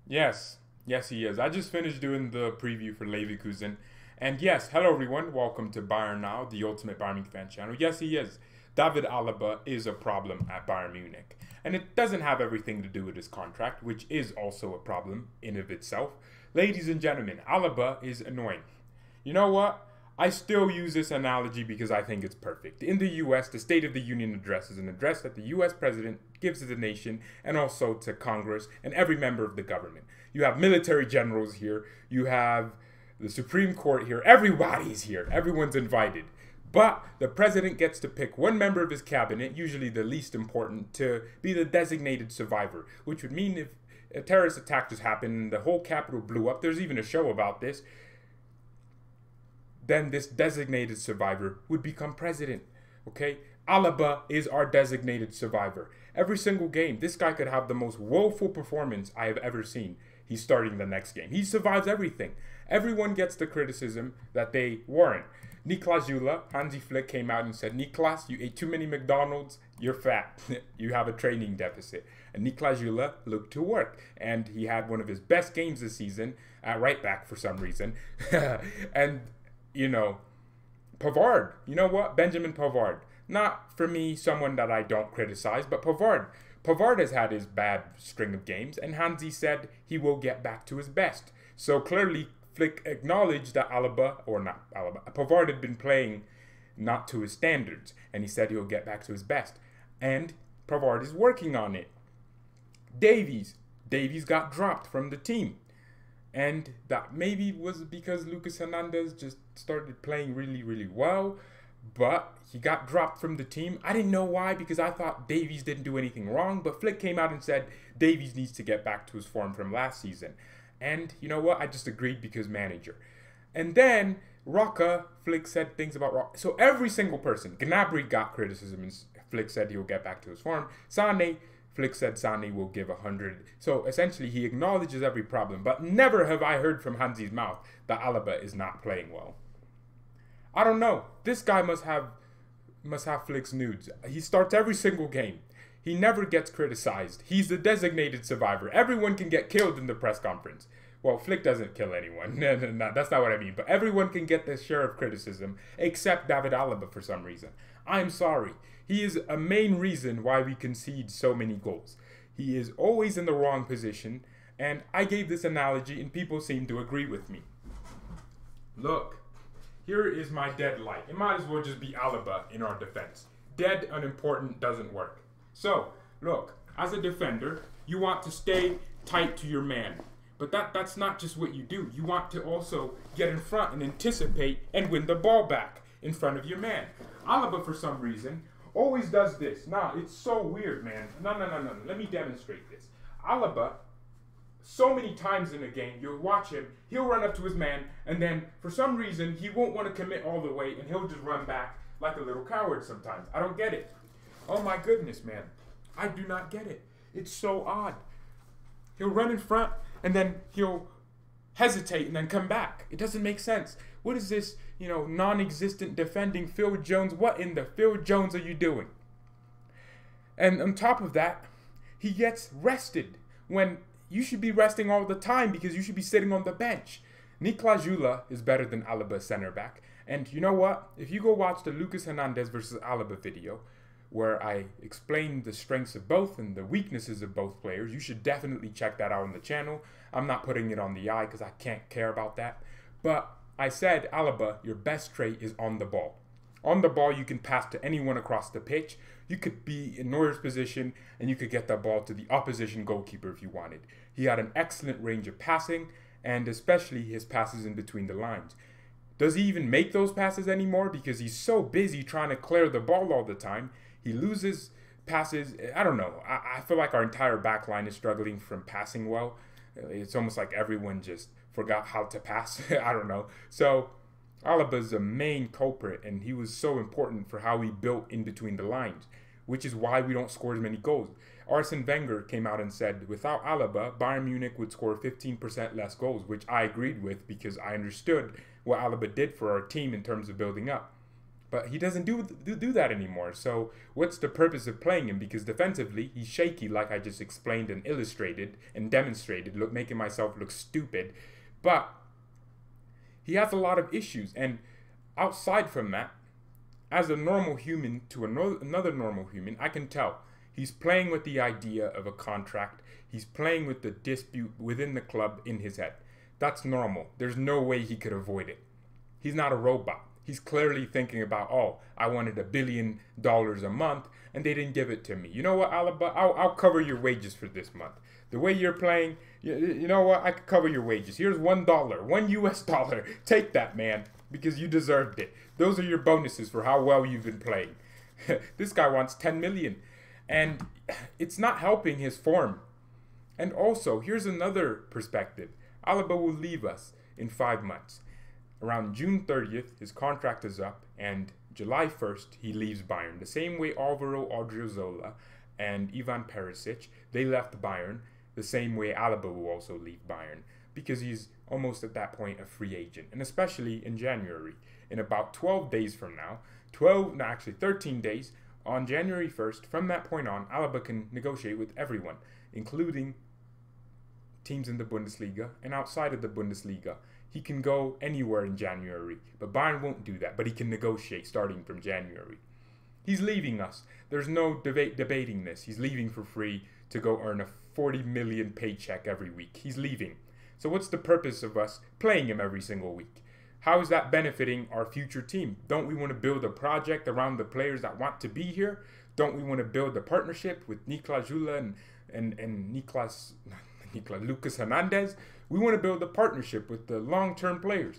Yes, yes, he is. I just finished doing the preview for Leverkusen. And yes, hello everyone. Welcome to Bayern Now, the ultimate Bayern Munich fan channel. Yes, he is. David Alaba is a problem at Bayern Munich. And it doesn't have everything to do with his contract, which is also a problem in of itself. Ladies and gentlemen, Alaba is annoying. You know what? I still use this analogy because I think it's perfect. In the US, the State of the Union address is an address that the US president gives to the nation and also to Congress and every member of the government. You have military generals here, you have the Supreme Court here, everybody's here, everyone's invited. But the president gets to pick one member of his cabinet, usually the least important, to be the designated survivor, which would mean if a terrorist attack just happened and the whole capital blew up, there's even a show about this, then this designated survivor would become president. Okay? Alaba is our designated survivor. Every single game, this guy could have the most woeful performance I have ever seen. He's starting the next game. He survives everything. Everyone gets the criticism that they warrant. Niklas Zula, Hansi Flick came out and said, Niklas, you ate too many McDonald's, you're fat. You have a training deficit. And Niklas Zula looked to work. And he had one of his best games this season at right back for some reason. And you know, Pavard, you know what? Benjamin Pavard. Not for me, someone that I don't criticize, but Pavard. Pavard has had his bad string of games, and Hansi said he will get back to his best. So clearly, Flick acknowledged that Pavard had been playing not to his standards, and he said he'll get back to his best. And Pavard is working on it. Davies got dropped from the team. And that maybe was because Lucas Hernandez just started playing really, really well. But he got dropped from the team. I didn't know why because I thought Davies didn't do anything wrong. But Flick came out and said Davies needs to get back to his form from last season. And you know what? I just agreed because manager. And then Roca, Flick said things about Roca. So every single person, Gnabry got criticism and Flick said he'll get back to his form. Sane, Flick said Sane will give 100. So essentially, he acknowledges every problem. But never have I heard from Hansi's mouth that Alaba is not playing well. I don't know. This guy must have Flick's nudes. He starts every single game. He never gets criticized. He's the designated survivor. Everyone can get killed in the press conference. Well, Flick doesn't kill anyone. No, that's not what I mean. But everyone can get their share of criticism, except David Alaba for some reason. I'm sorry. He is a main reason why we concede so many goals. He is always in the wrong position, and I gave this analogy, and people seem to agree with me. Look, here is my dead light. It might as well just be Alaba in our defense. Dead, unimportant, doesn't work. So, look, as a defender, you want to stay tight to your man. But that's not just what you do. You want to also get in front and anticipate and win the ball back in front of your man. Alaba, for some reason, always does this. Nah, it's so weird, man. No. Let me demonstrate this. Alaba, so many times in a game, you'll watch him, he'll run up to his man, and then for some reason, he won't want to commit all the way, and he'll just run back like a little coward sometimes. I don't get it. Oh my goodness, man. I do not get it. It's so odd. He'll run in front, and then he'll hesitate and then come back. It doesn't make sense. What is this, non-existent defending Phil Jones? What in the Phil Jones are you doing? And on top of that, he gets rested when you should be resting all the time because you should be sitting on the bench. Niklas Zula is better than Alaba center back. And you know what? If you go watch the Lucas Hernandez versus Alaba video, where I explain the strengths of both and the weaknesses of both players, you should definitely check that out on the channel. I'm not putting it on the eye because I can't care about that. But I said, Alaba, your best trait is on the ball. On the ball, you can pass to anyone across the pitch. You could be in Neuer's position, and you could get that ball to the opposition goalkeeper if you wanted. He had an excellent range of passing, and especially his passes in between the lines. Does he even make those passes anymore? Because he's so busy trying to clear the ball all the time. He loses passes. I don't know. I feel like our entire back line is struggling from passing well. It's almost like everyone just forgot how to pass. I don't know. So Alaba's a main culprit, and he was so important for how we built in between the lines, which is why we don't score as many goals. Arsene Wenger came out and said, without Alaba, Bayern Munich would score 15% less goals, which I agreed with because I understood what Alaba did for our team in terms of building up. But he doesn't do that anymore. So what's the purpose of playing him? Because defensively, he's shaky, like I just explained and illustrated and demonstrated, making myself look stupid. But he has a lot of issues. And outside from that, as a normal human to another normal human, I can tell he's playing with the idea of a contract. He's playing with the dispute within the club in his head. That's normal. There's no way he could avoid it. He's not a robot. He's clearly thinking about, oh, I wanted $1 billion a month, and they didn't give it to me. You know what, Alaba? I'll cover your wages for this month. The way you're playing, you know what? I could cover your wages. Here's $1, $1 US. Take that, man, because you deserved it. Those are your bonuses for how well you've been playing. This guy wants 10 million, and it's not helping his form. And also, here's another perspective. Alaba will leave us in 5 months. Around June 30th, his contract is up, and July 1st, he leaves Bayern. The same way Alvaro Odriozola and Ivan Perisic, they left Bayern. The same way Alaba will also leave Bayern, because he's almost at that point a free agent. And especially in January, in about 12 days from now, 13 days, on January 1st, from that point on, Alaba can negotiate with everyone, including teams in the Bundesliga and outside of the Bundesliga. He can go anywhere in January, but Bayern won't do that, but he can negotiate starting from January. He's leaving us. There's no debating this. He's leaving for free to go earn a 40 million paycheck every week. He's leaving. So what's the purpose of us playing him every single week? How is that benefiting our future team? Don't we want to build a project around the players that want to be here? Don't we want to build a partnership with Niklas Jula and Lucas Hernandez? We want to build a partnership with the long-term players.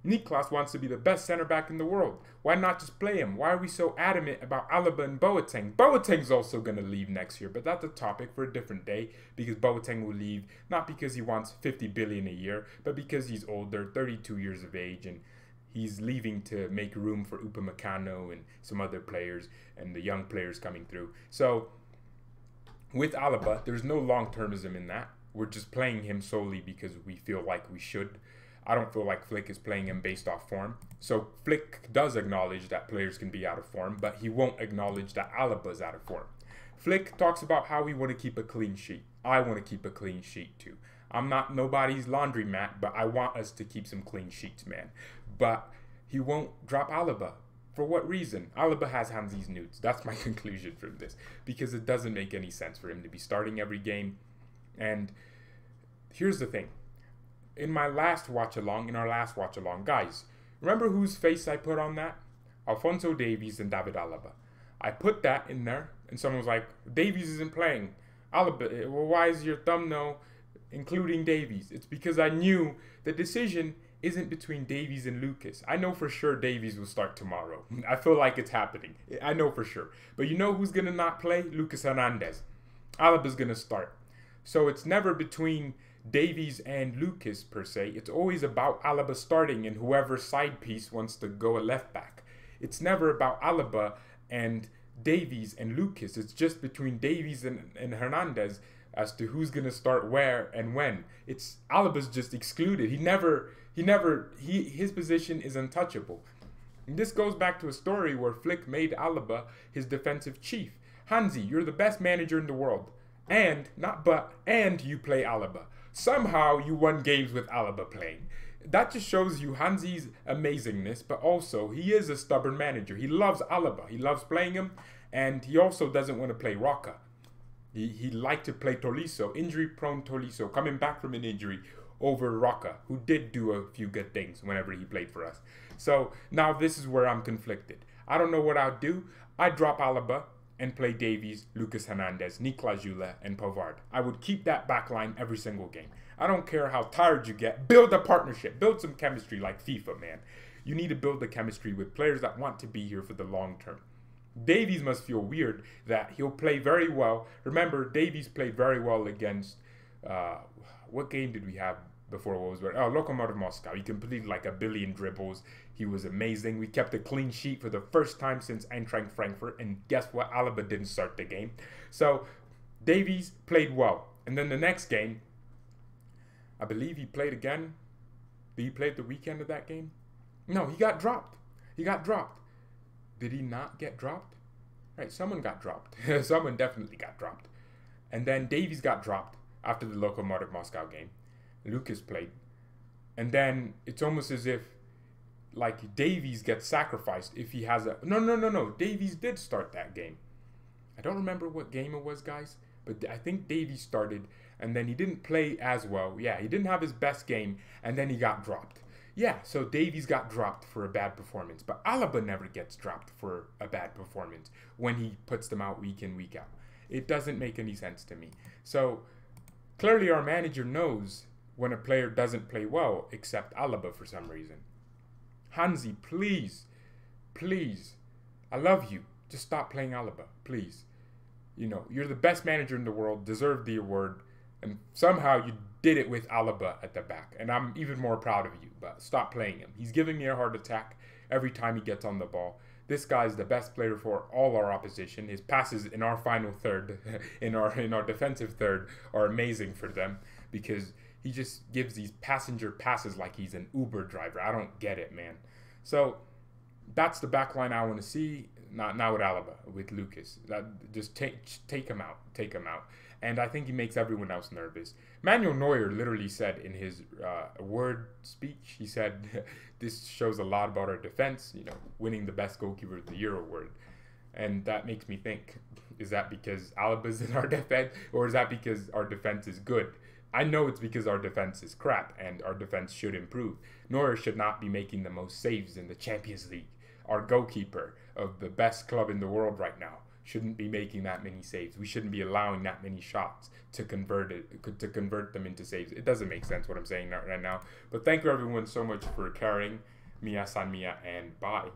Niklas wants to be the best center back in the world. Why not just play him? Why are we so adamant about Alaba and Boateng? Boateng's also going to leave next year, but that's a topic for a different day, because Boateng will leave not because he wants 50 billion a year, but because he's older, 32 years of age, and he's leaving to make room for Upamecano and some other players and the young players coming through. So with Alaba, there's no long-termism in that. We're just playing him solely because we feel like we should. I don't feel like Flick is playing him based off form. So Flick does acknowledge that players can be out of form, but he won't acknowledge that Alaba's out of form. Flick talks about how we want to keep a clean sheet. I want to keep a clean sheet too. I'm not nobody's laundromat, but I want us to keep some clean sheets, man. But he won't drop Alaba. For what reason? Alaba has Hansi's nudes. That's my conclusion from this. Because it doesn't make any sense for him to be starting every game. And here's the thing. In our last watch along, guys, remember whose face I put on that? Alphonso Davies and David Alaba. I put that in there, and someone was like, Davies isn't playing. Alaba, well, why is your thumbnail including Davies? It's because I knew the decision isn't between Davies and Lucas. I know for sure Davies will start tomorrow. I feel like it's happening. I know for sure. But you know who's going to not play? Lucas Hernandez. Alaba's going to start. So it's never between Davies and Lucas per se. It's always about Alaba starting and whoever side piece wants to go a left back. It's never about Alaba and Davies and Lucas. It's just between Davies and Hernandez as to who's going to start where and when. It's Alaba's just excluded. His position is untouchable. And this goes back to a story where Flick made Alaba his defensive chief. Hansi, you're the best manager in the world. And you play Alaba. Somehow you won games with Alaba playing. That just shows you Hansi's amazingness, but also he is a stubborn manager. He loves Alaba. He loves playing him, and he also doesn't want to play Roca. He liked to play Tolisso, injury-prone Tolisso, coming back from an injury over Roca, who did do a few good things whenever he played for us. So now this is where I'm conflicted. I don't know what I'll do. I drop Alaba and play Davies, Lucas Hernandez, Niklas Jula, and Pavard. I would keep that back line every single game. I don't care how tired you get. Build a partnership. Build some chemistry like FIFA, man. You need to build the chemistry with players that want to be here for the long term. Davies must feel weird that he'll play very well. Remember, Davies played very well against, what game did we have before? Lokomotiv Moscow. He completed like 1 billion dribbles. He was amazing. We kept a clean sheet for the first time since Eintracht Frankfurt. And guess what? Alaba didn't start the game. So Davies played well. And then the next game, I believe he played again. Did he play the weekend of that game? No, he got dropped. Did he not get dropped? Right, someone got dropped. Someone definitely got dropped. And then Davies got dropped after the Lokomotiv Moscow game. Lucas played. And then it's almost as if like Davies gets sacrificed if he has a... No. Davies did start that game. I don't remember what game it was, guys. But I think Davies started and then he didn't play as well. Yeah, he didn't have his best game and then he got dropped. Yeah, so Davies got dropped for a bad performance. But Alaba never gets dropped for a bad performance when he puts them out week in, week out. It doesn't make any sense to me. So clearly our manager knows when a player doesn't play well, except Alaba for some reason. Hansi, please, I love you. Just stop playing Alaba, please. You know, you're the best manager in the world, deserve the award, and somehow you did it with Alaba at the back. And I'm even more proud of you, but stop playing him. He's giving me a heart attack every time he gets on the ball. This guy's the best player for all our opposition. His passes in our final third, in our defensive third, are amazing for them because he just gives these passenger passes like he's an Uber driver. I don't get it, man. So that's the back line I want to see. Not with Alaba, with Lucas. Just take him out. And I think he makes everyone else nervous. Manuel Neuer literally said in his word speech, he said, this shows a lot about our defense, you know, winning the best goalkeeper of the year award. And that makes me think, is that because Alaba's in our defense, or is that because our defense is good? I know it's because our defense is crap, and our defense should improve. Neuer should not be making the most saves in the Champions League. Our goalkeeper of the best club in the world right now shouldn't be making that many saves. We shouldn't be allowing that many shots to convert them into saves. It doesn't make sense what I'm saying right now. But thank you everyone so much for caring. Mia san mia, and bye.